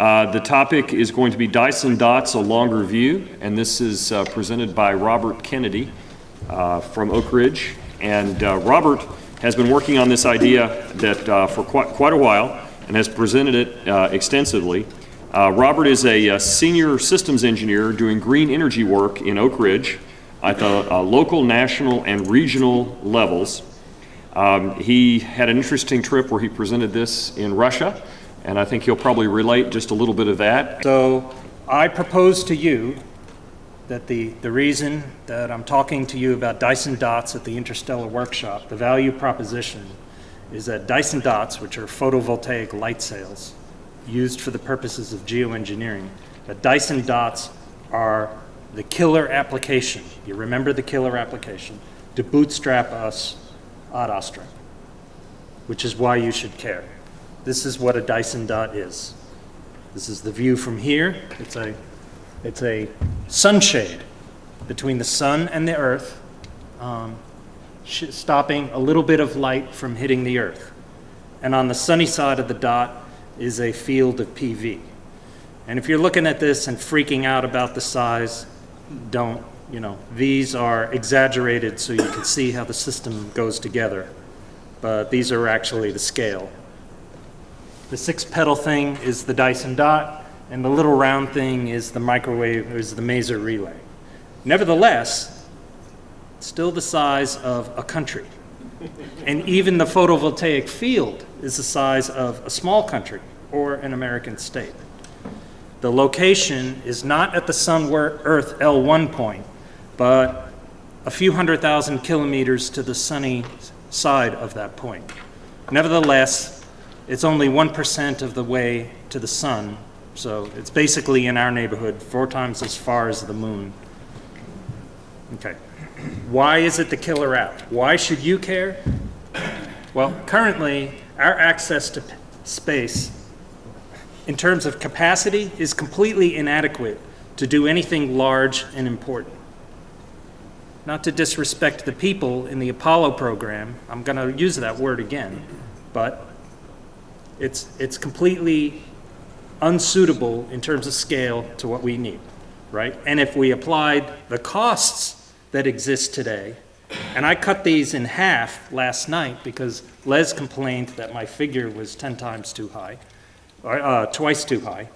The topic is going to be Dyson Dots, a longer view, and this is presented by Robert Kennedy from Oak Ridge. And Robert has been working on this idea that for quite a while and has presented it extensively. Robert is a senior systems engineer doing green energy work in Oak Ridge at the local, national, and regional levels. He had an interesting trip where he presented this in Russia, and I think he'll probably relate just a little bit of that. So I propose to you that the reason that I'm talking to you about Dyson Dots at the Interstellar workshop, the value proposition, is that Dyson Dots, which are photovoltaic light sails used for the purposes of geoengineering, that Dyson Dots are the killer application, you remember the killer application, to bootstrap us ad Astra, which is why you should care. This is what a Dyson Dot is. This is the view from here. It's a sunshade between the sun and the earth, stopping a little bit of light from hitting the earth. And on the sunny side of the dot is a field of PV. And if you're looking at this and freaking out about the size, don't, these are exaggerated so you can see how the system goes together. But these are actually the scale. The 6-petal thing is the Dyson Dot, and the little round thing is the microwave, is the maser relay. Nevertheless, it's still the size of a country. And even the photovoltaic field is the size of a small country or an American state. The location is not at the Sun-Earth L1 point, but a few 100,000 kilometers to the sunny side of that point. Nevertheless, it's only 1% of the way to the sun, so it's basically in our neighborhood 4 times as far as the moon. Okay. Why is it the killer app? Why should you care? Well, currently, our access to space, in terms of capacity, is completely inadequate to do anything large and important. Not to disrespect the people in the Apollo program, I'm going to use that word again, but it's completely unsuitable in terms of scale to what we need, right? And if we applied the costs that exist today, and I cut these in half last night because Les complained that my figure was 10 times too high, or twice too high,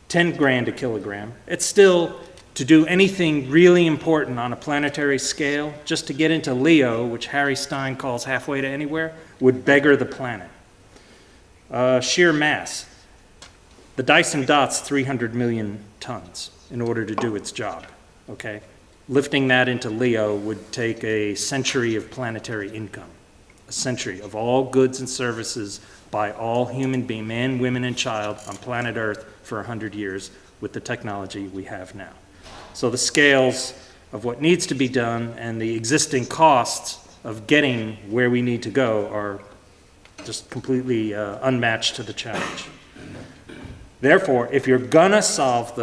10 grand a kilogram. It's still, to do anything really important on a planetary scale, just to get into LEO, which Harry Stein calls halfway to anywhere, would beggar the planet. Sheer mass. The Dyson Dot's 300 million tons in order to do its job, okay? Lifting that into LEO would take a century of planetary income, a century of all goods and services by all human beings, man, women, and child on planet Earth for 100 years with the technology we have now. So the scales of what needs to be done and the existing costs of getting where we need to go are just completely unmatched to the challenge. Therefore, if you're gonna solve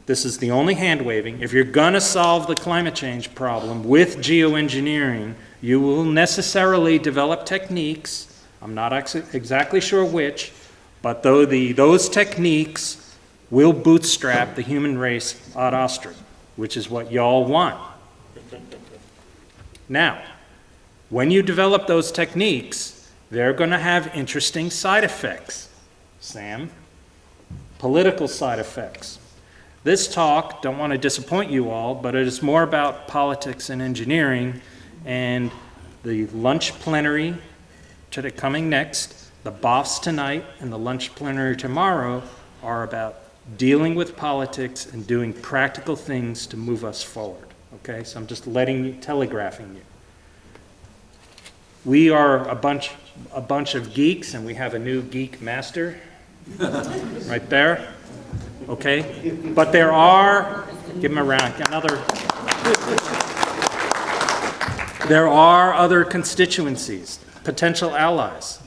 this is the only hand waving, if you're gonna solve the climate change problem with geoengineering, you will necessarily develop techniques, I'm not exactly sure which, but those techniques will bootstrap the human race ad Astra, which is what y'all want. Now, when you develop those techniques, they're going to have interesting side effects, Sam. Political side effects. This talk, don't want to disappoint you all, but it is more about politics and engineering, and the lunch plenary coming next, the BOFs tonight, and the lunch plenary tomorrow are about dealing with politics and doing practical things to move us forward. Okay, so I'm just telegraphing you. We are a bunch of geeks, and we have a new geek master right there. Okay, but there are, give him a round, there are other constituencies, potential allies.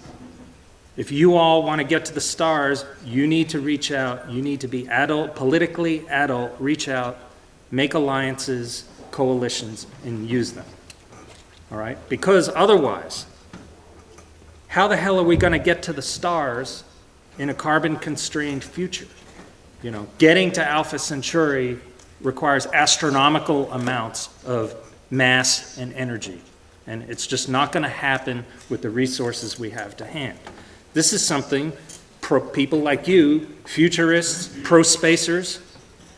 If you all want to get to the stars, you need to reach out. You need to be adult, politically adult, reach out, make alliances, coalitions, and use them. All right? Because otherwise, how the hell are we going to get to the stars in a carbon-constrained future. You know, getting to Alpha Centauri requires astronomical amounts of mass and energy, and it's just not going to happen with the resources we have to hand. This is something people like you, futurists, pro-spacers,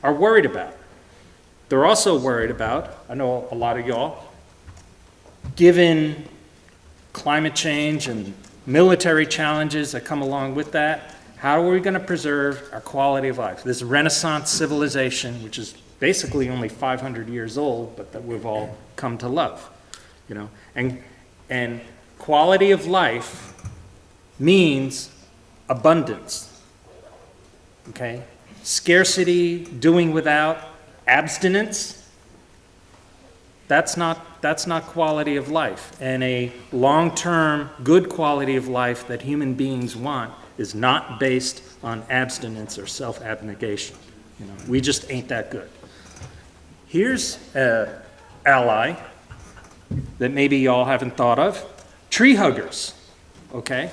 are worried about. They're also worried about, I know a lot of y'all, given climate change and military challenges that come along with that, how are we going to preserve our quality of life? This Renaissance civilization, which is basically only 500 years old, but that we've all come to love, you know. And quality of life means abundance, okay? Scarcity, doing without, abstinence, that's not quality of life. And a long-term good quality of life that human beings want is not based on abstinence or self-abnegation. You know, we just ain't that good. Here's an ally that maybe y'all haven't thought of, tree huggers, okay?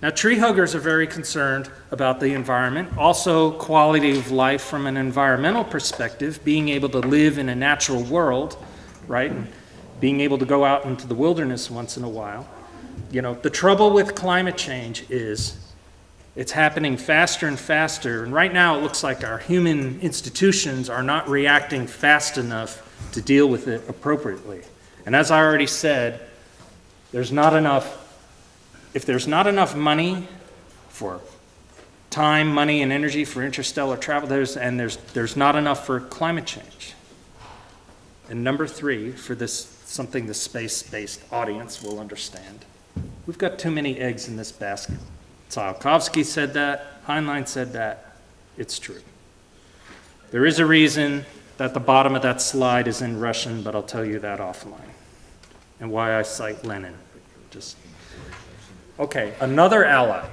Now, tree huggers are very concerned about the environment, also quality of life from an environmental perspective, being able to live in a natural world, right? And being able to go out into the wilderness once in a while. You know, the trouble with climate change is it's happening faster and faster, and right now it looks like our human institutions are not reacting fast enough to deal with it appropriately. And as I already said, if there's not enough money for time, money, and energy for interstellar travel, there's not enough for climate change. And number three, for this, something the space-based audience will understand, we've got too many eggs in this basket. Tsiolkovsky said that, Heinlein said that, it's true. There is a reason that the bottom of that slide is in Russian, but I'll tell you that offline. And why I cite Lenin. Okay, another ally.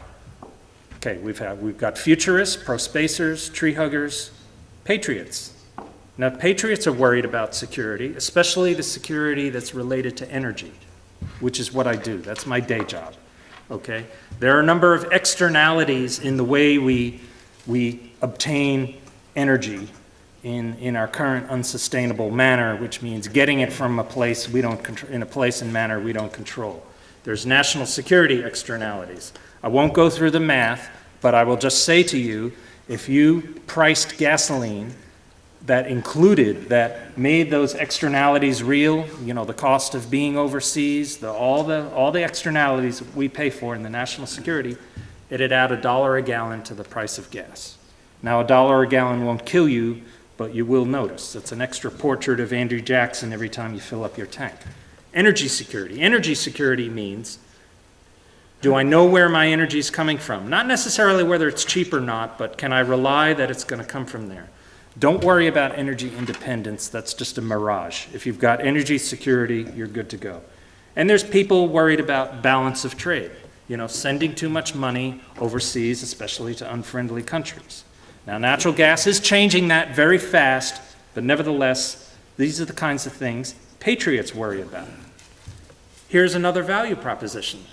Okay, we've got futurists, pro-spacers, tree huggers, patriots. Now, patriots are worried about security, especially the security that's related to energy, which is what I do. That's my day job. Okay? There are a number of externalities in the way we obtain energy in our current unsustainable manner, which means getting it from a place we don't in a place and manner we don't control. There's national security externalities. I won't go through the math, but I will just say to you, if you priced gasoline that made those externalities real, you know, the cost of being overseas, all the externalities we pay for in the national security, it'd add $1 a gallon to the price of gas. Now, $1 a gallon won't kill you, but you will notice. It's an extra portrait of Andrew Jackson every time you fill up your tank. Energy security. Energy security means, do I know where my energy is coming from? Not necessarily whether it's cheap or not, but can I rely that it's going to come from there? Don't worry about energy independence. That's just a mirage. If you've got energy security, you're good to go. And there's people worried about balance of trade, you know, sending too much money overseas, especially to unfriendly countries. Now, natural gas is changing that very fast, but nevertheless, these are the kinds of things patriots worry about. Here's another value proposition.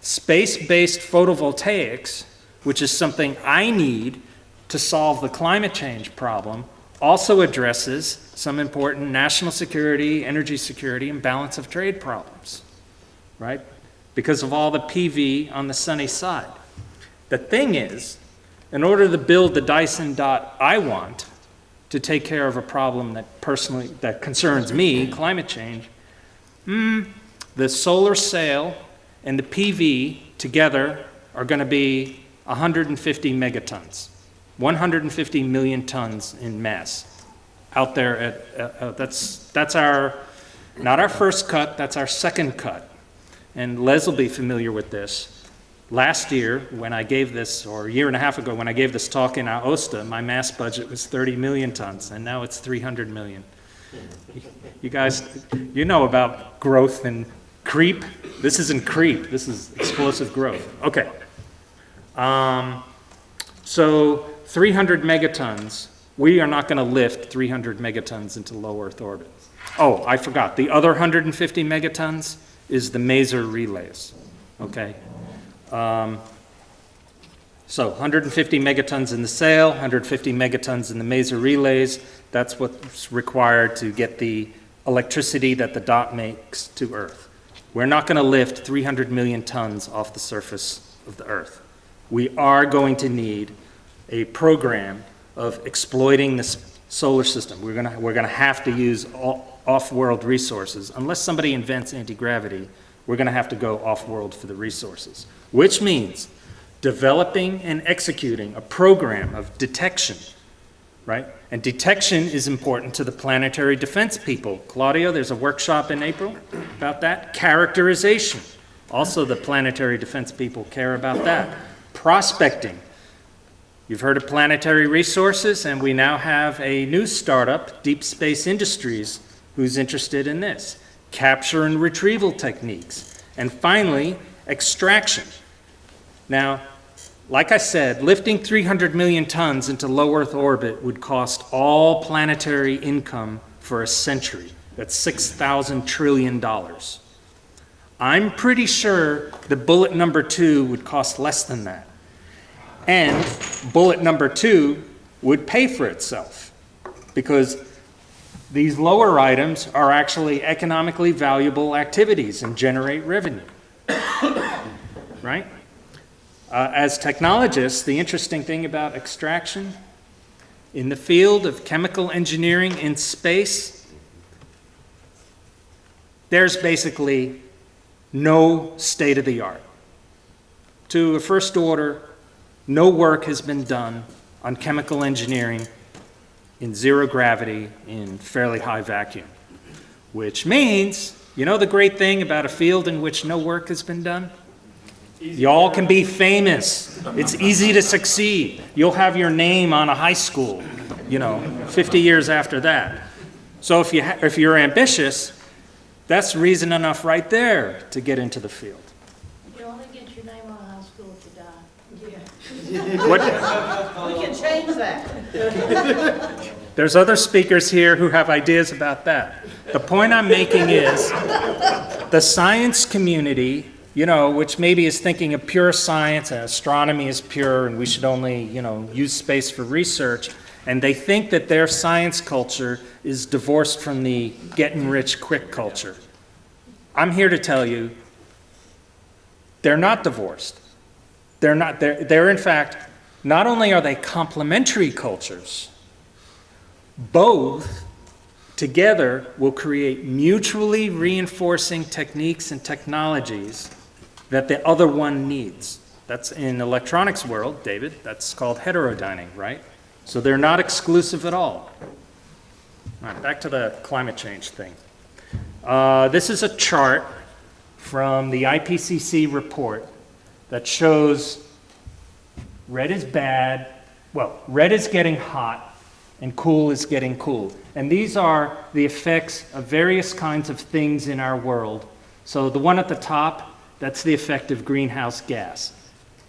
Space-based photovoltaics, which is something I need to solve the climate change problem, also addresses some important national security, energy security, and balance of trade problems, right? Because of all the PV on the sunny side. The thing is, in order to build the Dyson dot I want to take care of a problem that concerns me, climate change, the solar sail and the PV together are going to be 150 megatons. 150 million tons in mass out there that's our, not our first cut, that's our second cut. And Les will be familiar with this. Last year, when I gave this, or a year and a half ago, when I gave this talk in Aosta, my mass budget was 30 million tons, and now it's 300 million. You guys, you know about growth and creep. This isn't creep, this is explosive growth. Okay. So 300 megatons, we are not going to lift 300 megatons into low Earth orbit. Oh, I forgot. The other 150 megatons is the maser relays, okay? So 150 megatons in the sail, 150 megatons in the maser relays. That's what's required to get the electricity that the dot makes to Earth. We're not going to lift 300 million tons off the surface of the Earth. We are going to need a program of exploiting this solar system. We're going to have to use off-world resources. Unless somebody invents anti-gravity, we're going to have to go off-world for the resources, which means developing and executing a program of detection, right? And detection is important to the planetary defense people. Claudio, there's a workshop in April about that. Characterization. Also, the planetary defense people care about that. Prospecting. You've heard of planetary resources, and we now have a new startup, Deep Space Industries, who's interested in this. Capture and retrieval techniques. And finally, extraction. Now, like I said, lifting 300 million tons into low Earth orbit would cost all planetary income for a century. That's $6,000 trillion. I'm pretty sure the bullet number 2 would cost less than that. And bullet number 2 would pay for itself, because these lower items are actually economically valuable activities and generate revenue, right? As technologists, the interesting thing about extraction, in the field of chemical engineering in space, there's basically no state-of-the-art. To a first order, no work has been done on chemical engineering in zero gravity in fairly high vacuum, which means, you know the great thing about a field in which no work has been done? Y'all can be famous. It's easy to succeed. You'll have your name on a high school, 50 years after that. So if you're ambitious, that's reason enough right there to get into the field. You only get your name on a high school if you die. What? We can change that. There's other speakers here who have ideas about that. The point I'm making is the science community, which maybe is thinking of pure science and astronomy is pure and we should only, use space for research, and they think that their science culture is divorced from the getting-rich-quick culture. I'm here to tell you, they're not divorced. They're in fact, not only are they complementary cultures, both together will create mutually reinforcing techniques and technologies that the other one needs. That's in electronics world, David, that's called heterodyning, right? So they're not exclusive at all. All right, back to the climate change thing. This is a chart from the IPCC report that shows red is bad, red is getting hot, and cool is getting cool. And these are the effects of various kinds of things in our world. So the one at the top, that's the effect of greenhouse gas.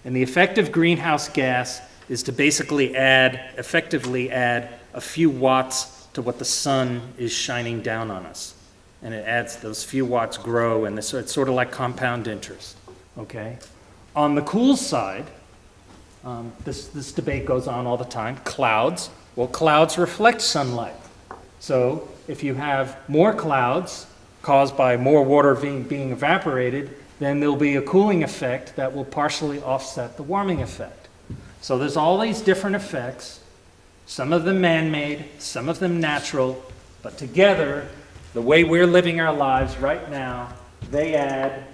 And the effect of greenhouse gas is to basically effectively add a few watts to what the sun is shining down on us. And it adds, those few watts grow, and it's sort of like compound interest, okay? On the cool side, this debate goes on all the time, clouds. Well, clouds reflect sunlight. So if you have more clouds caused by more water being evaporated, then there'll be a cooling effect that will partially offset the warming effect. So there's all these different effects, some of them man-made, some of them natural, but together, the way we're living our lives right now, they add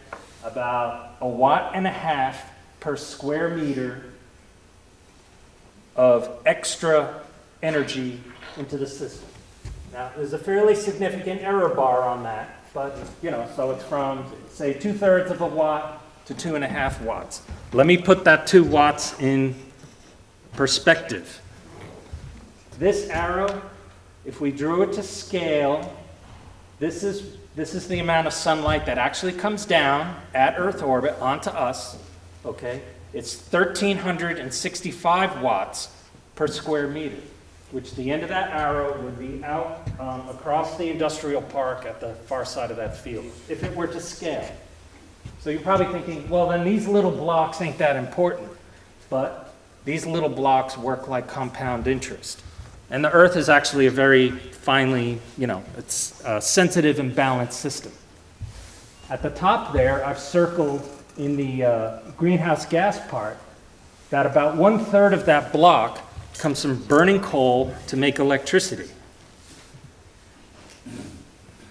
about 1.5 watts per square meter of extra energy into the system. Now, there's a fairly significant error bar on that, but, so it's from, say, 2/3 of a watt to 2.5 watts. Let me put that 2 watts in perspective. This arrow, if we drew it to scale, this is the amount of sunlight that actually comes down at Earth orbit onto us, okay? It's 1,365 watts per square meter, which the end of that arrow would be out across the industrial park at the far side of that field, if it were to scale. So you're probably thinking, well, then these little blocks ain't that important. But these little blocks work like compound interest. And the Earth is actually a very finely, it's a sensitive and balanced system. At the top there, I've circled in the greenhouse gas part that about 1/3 of that block comes from burning coal to make electricity.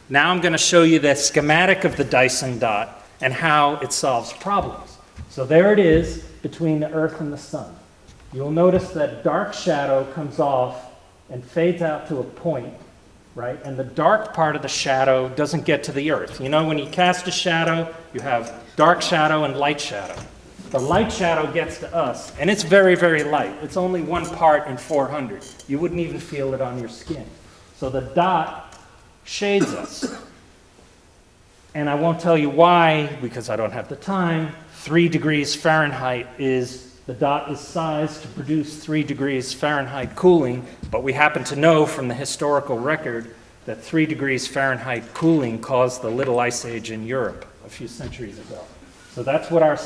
Now I'm going to show you the schematic of the Dyson dot and how it solves problems. So there it is between the Earth and the sun. You'll notice that dark shadow comes off and fades out to a point, right? And the dark part of the shadow doesn't get to the Earth. You know, when you cast a shadow, you have dark shadow and light shadow. The light shadow gets to us, and it's very, very light. It's only 1 part in 400. You wouldn't even feel it on your skin. So the dot shades us. And I won't tell you why, because I don't have the time. 3 degrees Fahrenheit the dot is sized to produce 3 degrees Fahrenheit cooling, but we happen to know from the historical record that 3 degrees Fahrenheit cooling caused the Little Ice Age in Europe a few centuries ago. So that's what our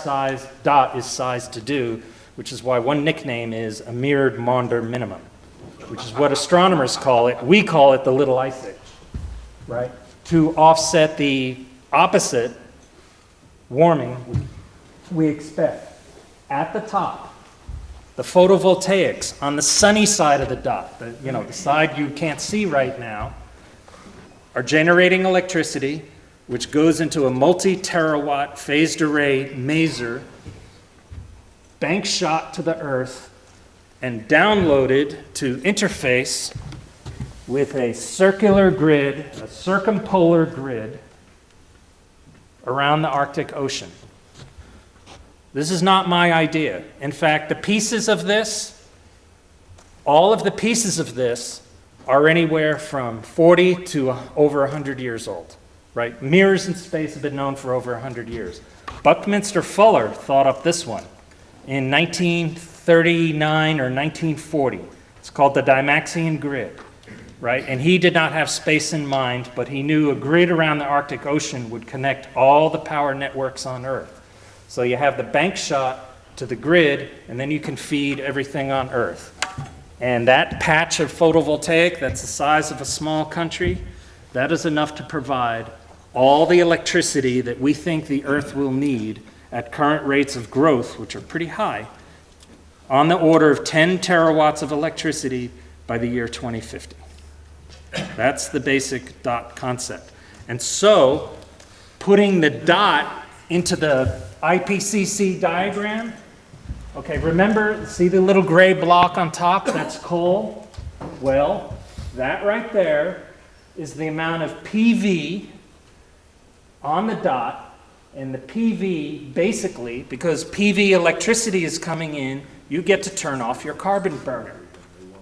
dot is sized to do, which is why one nickname is a mirrored Maunder minimum, which is what astronomers call it. We call it the Little Ice Age, right? To offset the opposite warming we expect. At the top, the photovoltaics on the sunny side of the dot, the side you can't see right now, are generating electricity, which goes into a multi-terawatt phased array maser, bank shot to the Earth, and downloaded to interface with a circular grid, a circumpolar grid, around the Arctic Ocean. This is not my idea. In fact, all of the pieces of this are anywhere from 40 to over 100 years old, right? Mirrors in space have been known for over 100 years. Buckminster Fuller thought up this one in 1939 or 1940. It's called the Dymaxion grid, right? And he did not have space in mind, but he knew a grid around the Arctic Ocean would connect all the power networks on Earth. So you have the bank shot to the grid, and then you can feed everything on Earth. And that patch of photovoltaic, that's the size of a small country, that is enough to provide all the electricity that we think the Earth will need at current rates of growth, which are pretty high, on the order of 10 terawatts of electricity by the year 2050. That's the basic dot concept. And so, putting the dot into the IPCC diagram, okay, remember, see the little gray block on top? That's coal. Well, that right there is the amount of PV on the dot, and the PV, basically, because PV electricity is coming in, you get to turn off your carbon burner.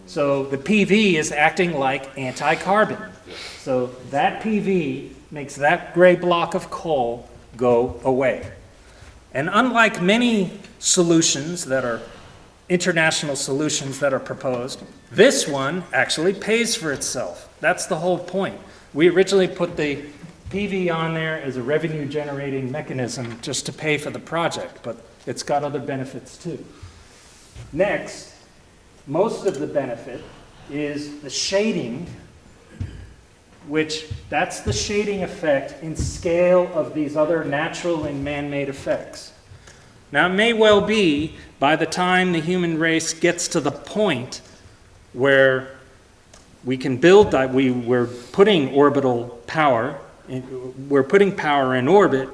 So the PV is acting like anti-carbon. So that PV makes that gray block of coal go away. And unlike many solutions that are international solutions that are proposed, this one actually pays for itself. That's the whole point. We originally put the PV on there as a revenue generating mechanism just to pay for the project, but it's got other benefits too. Next, most of the benefit is the shading, which that's the shading effect in scale of these other natural and man-made effects. Now, it may well be by the time the human race gets to the point where we can build that, we're putting orbital power, we're putting power in orbit,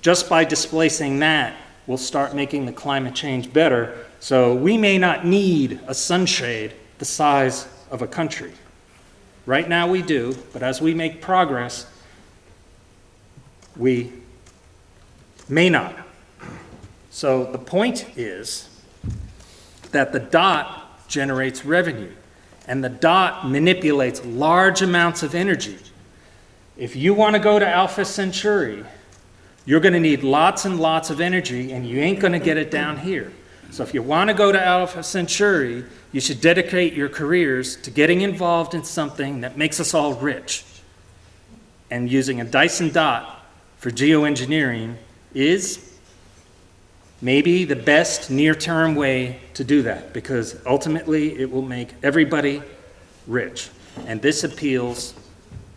just by displacing that, we'll start making the climate change better. So we may not need a sunshade the size of a country. Right now we do, but as we make progress, we may not. So the point is that the dot generates revenue, and the dot manipulates large amounts of energy. If you want to go to Alpha Centauri, you're going to need lots and lots of energy, and you ain't going to get it down here. So if you want to go to Alpha Centauri, you should dedicate your careers to getting involved in something that makes us all rich. And using a Dyson dot for geoengineering is maybe the best near-term way to do that, because ultimately it will make everybody rich. And this appeals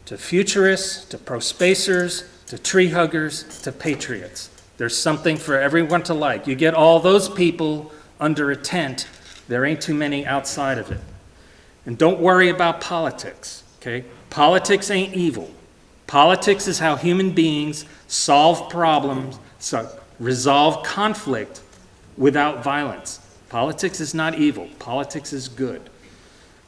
to futurists, to pro-spacers, to tree huggers, to patriots. There's something for everyone to like. You get all those people under a tent, there ain't too many outside of it. And don't worry about politics, okay? Politics ain't evil. Politics is how human beings solve problems, resolve conflict without violence. Politics is not evil. Politics is good.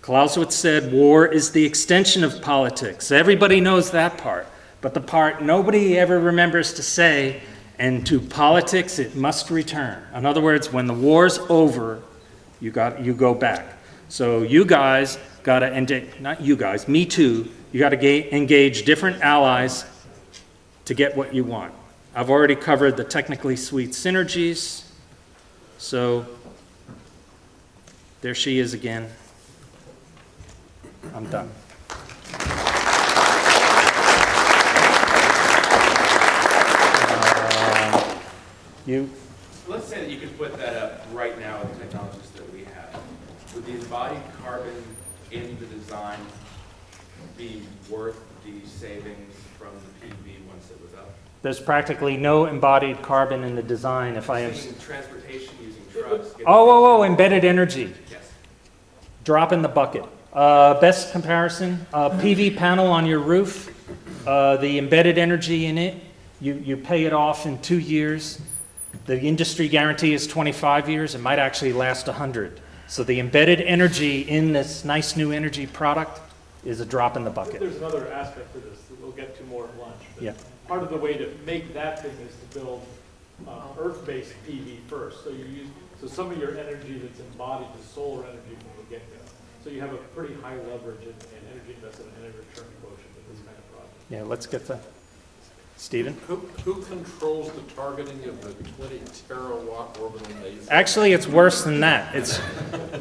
Clausewitz said war is the extension of politics. Everybody knows that part. But the part nobody ever remembers to say, and to politics it must return. In other words, when the war's over, you go back. So you guys got to, not you guys, me too, you got to engage different allies to get what you want. I've already covered the technically sweet synergies. So there she is again. I'm done. Let's say that you could put that up right now with the technologies that we have. Would the embodied carbon in the design be worth the savings from the PV once it was up? There's practically no embodied carbon in the design if I am... Transportation using trucks. Embedded energy. Yes. Drop in the bucket. Best comparison, PV panel on your roof, the embedded energy in it, you pay it off in 2 years. The industry guarantee is 25 years. It might actually last 100. So the embedded energy in this nice new energy product is a drop in the bucket. There's another aspect to this that we'll get to more at lunch. But Yeah. part of the way to make that thing is to build earth-based PV first. So some of your energy that's embodied is solar energy from the get-go. So you have a pretty high leverage in energy investment and energy return quotient with this kind of project. Yeah, let's get to Stephen. Who controls the targeting of the 20 terawatt orbital laser? Actually, it's worse than that.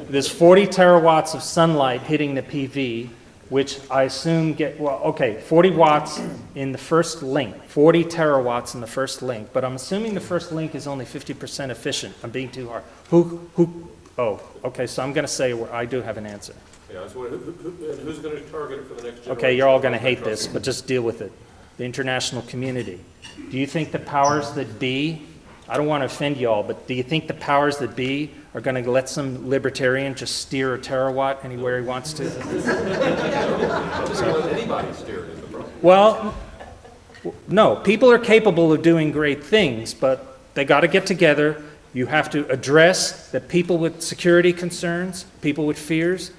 There's 40 terawatts of sunlight hitting the PV, which I assume 40 watts in the first link, 40 terawatts in the first link, but I'm assuming the first link is only 50% efficient. I'm being too hard. So I'm going to say where I do have an answer. Yeah, so who's going to target it for the next generation? Okay, you're all going to hate this, but just deal with it. The international community. Do you think the powers that be, I don't want to offend you all, but do you think the powers that be are going to let some libertarian just steer a terawatt anywhere he wants to? Anybody steer it is the problem. Well, no, people are capable of doing great things, but they got to get together. You have to address that people with security concerns, people with fears,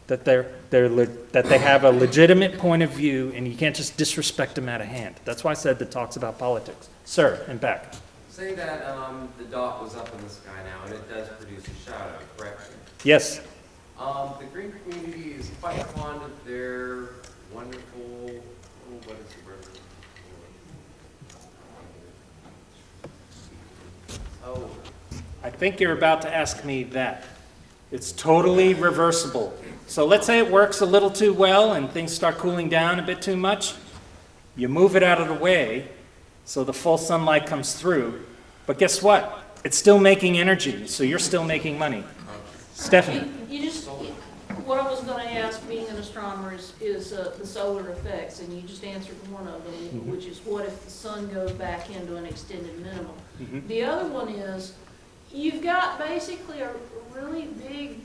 that they have a legitimate point of view, and you can't just disrespect them out of hand. That's why I said that talks about politics. Sir, and back. Say that the dot was up in the sky now, and it does produce a shadow, correct? Yes. The green community is quite fond of their wonderful, what is the word? Oh. I think you're about to ask me that. It's totally reversible. So let's say it works a little too well and things start cooling down a bit too much. You move it out of the way so the full sunlight comes through. But guess what? It's still making energy, so you're still making money. Stephanie. What I was going to ask, being an astronomer, is the solar effects, and you just answered one of them, which is what if the sun goes back into an extended minimum? The other one is, you've got basically a really big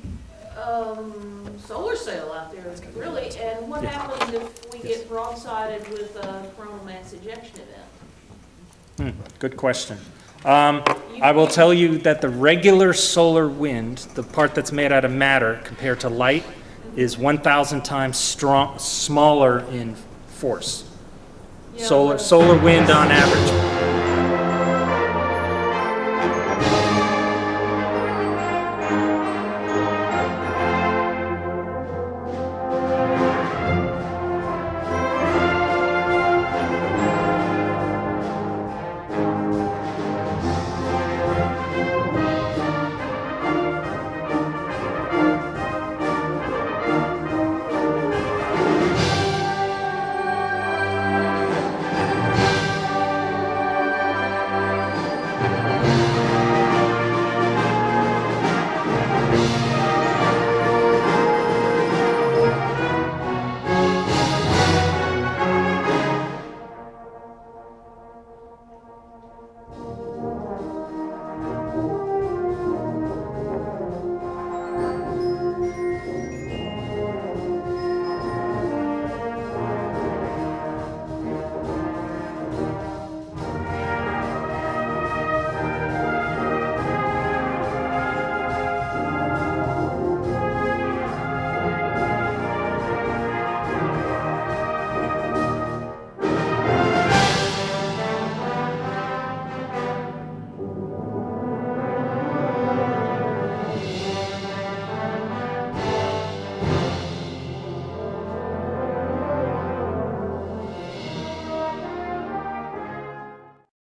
solar sail out there, really, and what happens if we get broadsided with a coronal mass ejection event? Good question. I will tell you that the regular solar wind, the part that's made out of matter compared to light, is 1,000 times smaller in force. Yeah, Solar wind on average.